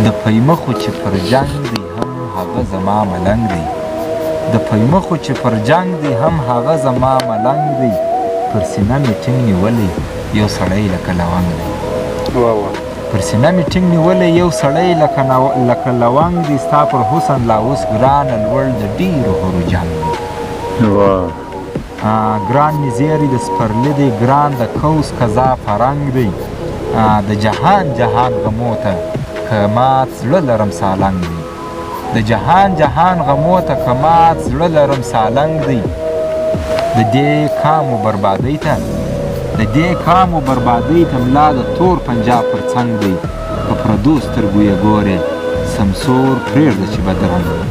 د پیمخو چې پر جنگ دی هم هغه زما ملنګ دی د پیمخو چې پر جنگ دی هم هغه زما ملنګ دی پر سینه مې ټینګ نیولی یو سړی لکه لونګ دی پر سینه مې ټینګ نیولی یو سړی لکه لونګ دی ستا پر حسن لا اوس ګرانه لوړ د ډېرو هرو جنګ دی ګران مې زیری د سپرلي دی ګران د کوس قضا فرنګ دی د جهان غمو ته که مات زړه لرم سالنګ دی د جهان غمو ته که مات زړه لرم سالنګ دی د دې کامو بربادۍ ته ملا د تور پنجاب پر څنګ دی په پردو سترګو یې ګورې سمسور پرېږده چې بدرنګ دی